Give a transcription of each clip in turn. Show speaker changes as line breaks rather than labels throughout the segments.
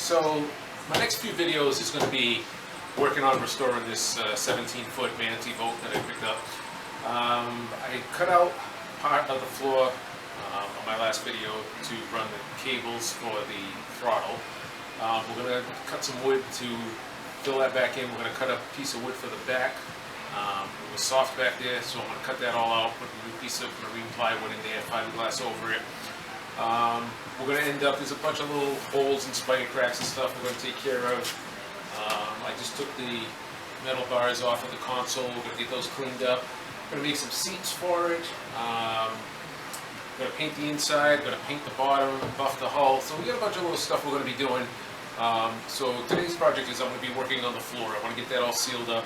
So my next few videos is going to be working on restoring this 17-foot vanity bolt that I picked up. I cut out part of the floor on my last video to run the cables for the throttle. We're going to cut some wood to fill that back in. We're going to cut a piece of wood for the back. It was soft back there, so I'm going to cut that all out, put a new piece of marine plywood in there, fiberglass over it. We're going to end up, there's a bunch of little holes and spider cracks and stuff we're going to take care of. I just took the metal bars off of the console. We're going to get those cleaned up. We're going to make some seats for it. We're going to paint the inside, we're going to paint the bottom, buff the hull. So we got a bunch of little stuff we're going to be doing. So today's project is I'm going to be working on the floor. I want to get that all sealed up.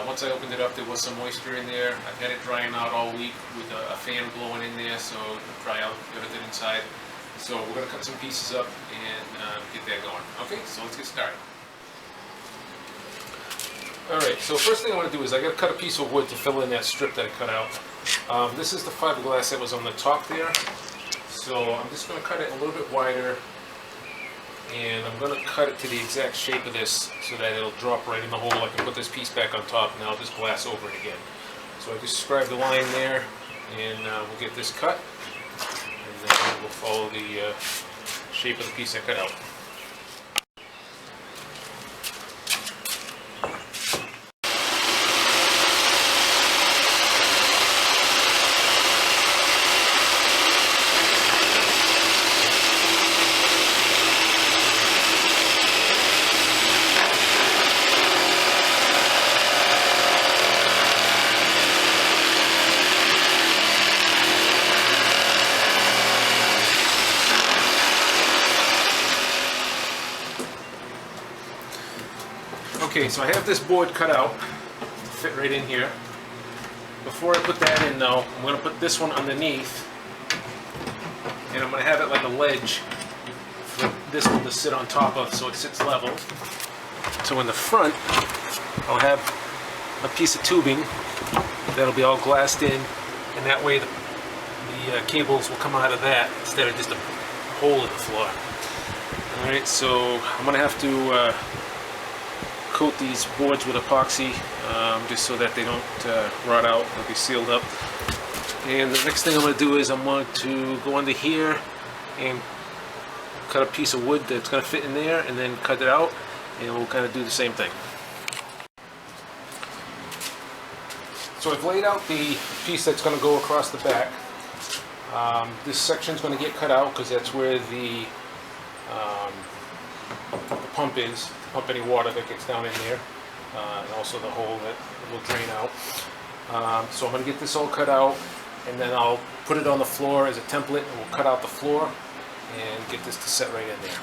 Once I opened it up, there was some moisture in there. I've had it drying out all week with a fan blowing in there, so it'll dry out everything inside. So we're going to cut some pieces up and get that going. Okay, so let's get started. Alright, so first thing I want to do is I got to cut a piece of wood to fill in that strip that I cut out. This is the fiberglass that was on the top there. So I'm just going to cut it a little bit wider. And I'm going to cut it to the exact shape of this so that it'll drop right in the hole. I can put this piece back on top and I'll just glass over it again. So I just scribed the line there and we'll get this cut and then we'll follow the shape of the piece I cut out. Okay, so I have this board cut out to fit right in here. Before I put that in though, I'm going to put this one underneath and I'm going to have it like a ledge for this one to sit on top of so it sits level. So in the front, I'll have a piece of tubing that'll be all glassed in, and that way the cables will come out of that instead of just a hole in the floor. Alright, so I'm going to have to coat these boards with epoxy just so that they don't rot out. They'll be sealed up. And the next thing I'm going to do is I'm going to go under here and cut a piece of wood that's going to fit in there and then cut it out, and we'll kind of do the same thing. So I've laid out the piece that's going to go across the back. This section is going to get cut out because that's where the pump is, to pump any water that gets down in there, and also the hole that will drain out. So I'm going to get this all cut out, and then I'll put it on the floor as a template, and we'll cut out the floor and get this to set right in there.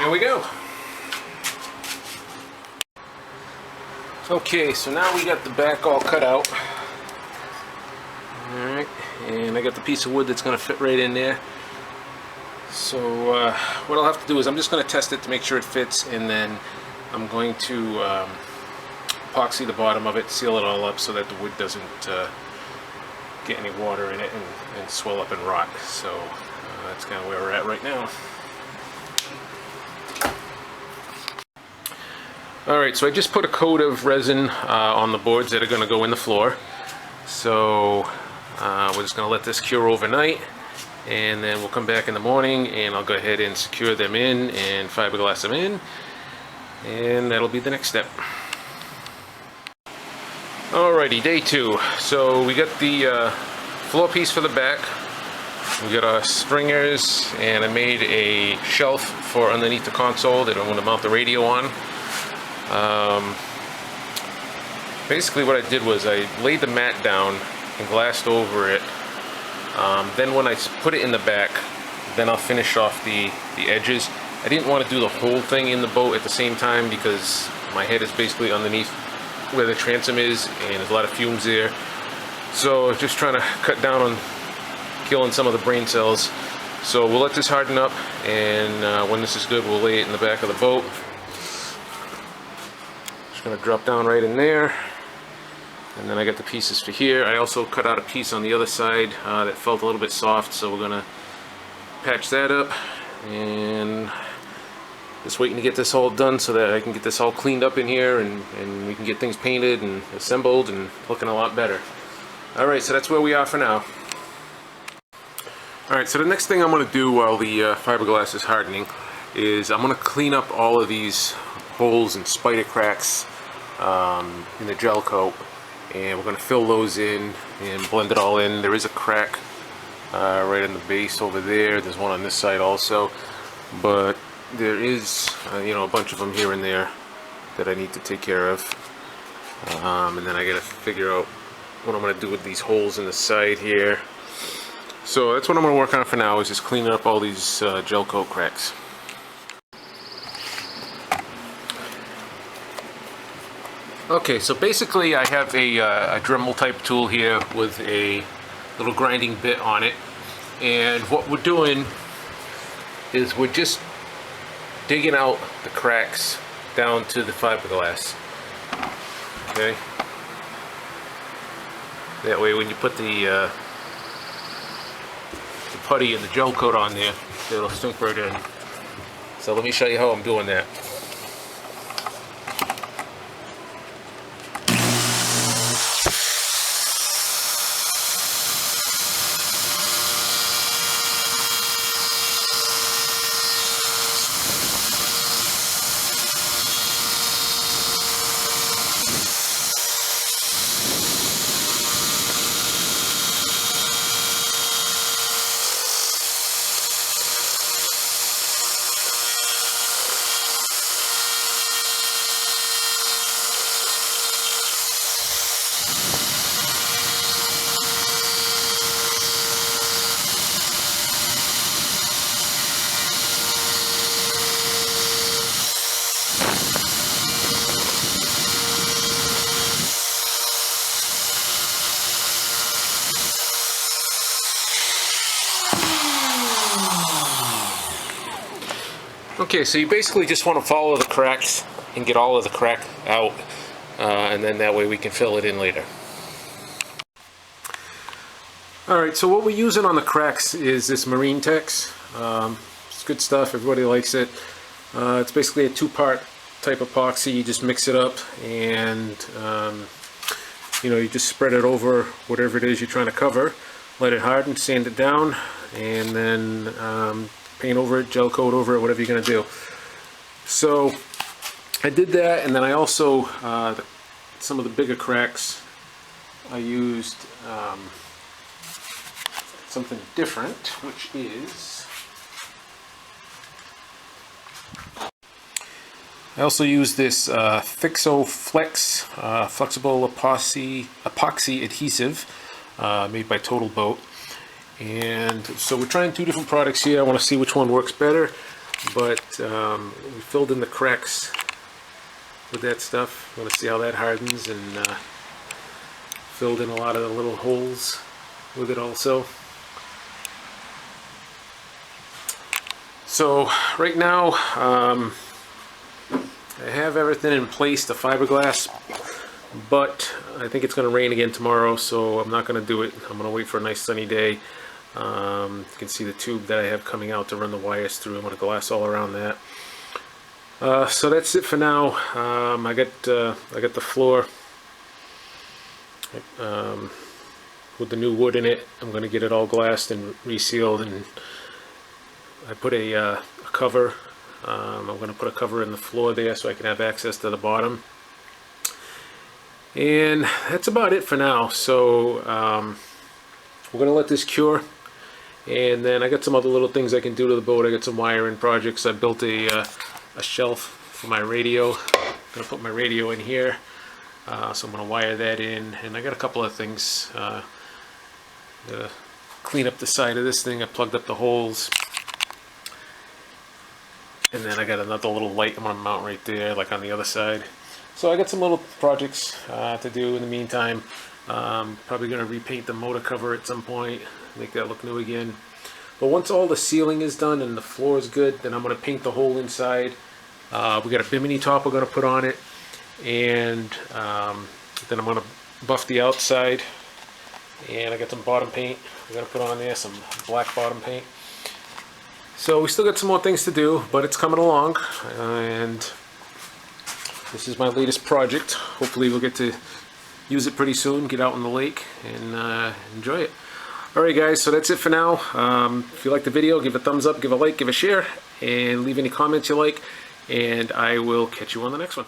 There we go. Okay, so now we got the back all cut out. Alright, and I got the piece of wood that's going to fit right in there. So what I'll have to do is I'm just going to test it to make sure it fits, and then I'm going to epoxy the bottom of it, seal it all up so that the wood doesn't get any water in it and swell up and rot. So that's kind of where we're at right now. Alright, so I just put a coat of resin on the boards that are going to go in the floor. So we're just going to let this cure overnight, and then we'll come back in the morning and I'll go ahead and secure them in and fiberglass them in, and that'll be the next step. Alrighty, day 2. So we got the floor piece for the back. We got our stringers, and I made a shelf for underneath the console that I want to mount the radio on. Basically what I did was I laid the mat down and glassed over it. Then when I put it in the back, then I'll finish off the edges. I didn't want to do the whole thing in the boat at the same time because my head is basically underneath where the transom is and there's a lot of fumes there. So just trying to cut down on killing some of the brain cells. So we'll let this harden up, and when this is good, we'll lay it in the back of the boat. Just gonna drop down right in there, and then I got the pieces for here. I also cut out a piece on the other side that felt a little bit soft, so we're gonna patch that up, and just waiting to get this all done so that I can get this all cleaned up in here, and we can get things painted and assembled and looking a lot better. Alright, so that's where we are for now. Alright, so the next thing I'm going to do while the fiberglass is hardening is I'm going to clean up all of these holes and spider cracks in the gel coat, and we're going to fill those in and blend it all in. There is a crack right in the base over there. There's one on this side also, but there is you know, a bunch of them here and there that I need to take care of, and then I got to figure out what I'm going to do with these holes in the side here. So that's what I'm going to work on for now, is just cleaning up all these gel coat cracks. Okay, so basically I have a Dremel type tool here with a little grinding bit on it, and what we're doing is we're just digging out the cracks down to the fiberglass. Okay, that way when you put the putty and the gel coat on there, it'll sink right in. So let me show you how I'm doing that. Okay, so you basically just want to follow the cracks and get all of the crack out, and then that way we can fill it in later. Alright, so what we're using on the cracks is this Marine Tex. It's good stuff, everybody likes it. It's basically a 2-part type epoxy. You just mix it up, and you know, you just spread it over whatever it is you're trying to cover, let it harden, sand it down, and then paint over it, gel coat over it, whatever you're going to do. So I did that, and then I also, some of the bigger cracks, I used something different, which is, I also used this Fixo Flex flexible epoxy adhesive made by Total Boat. And so we're trying 2 different products here. I want to see which one works better, but we filled in the cracks with that stuff. I want to see how that hardens, and filled in a lot of the little holes with it also. So right now I have everything in place, the fiberglass, but I think it's going to rain again tomorrow, so I'm not going to do it. I'm going to wait for a nice sunny day. You can see the tube that I have coming out to run the wires through. I'm going to glass all around that. So that's it for now. I got the floor with the new wood in it. I'm going to get it all glassed and resealed, and I put a cover. I'm going to put a cover in the floor there so I can have access to the bottom. And that's about it for now. So we're going to let this cure. And then I got some other little things I can do to the boat. I got some wiring projects. I built a shelf for my radio. I'm going to put my radio in here. So I'm going to wire that in. And I got a couple of things. Gotta clean up the side of this thing. I plugged up the holes. And then I got another little light I'm going to mount right there, like on the other side. So I got some little projects to do in the meantime. Probably going to repaint the motor cover at some point, make that look new again. But once all the sealing is done and the floor is good, then I'm going to paint the whole inside. We got a bimini top we're going to put on it. And then I'm going to buff the outside. And I got some bottom paint we're going to put on there, some black bottom paint. So we still got some more things to do, but it's coming along, and this is my latest project. Hopefully we'll get to use it pretty soon, get out on the lake, and enjoy it. Alright guys, so that's it for now. If you like the video, give a thumbs up, give a like, give a share, and leave any comments you like, and I will catch you on the next one.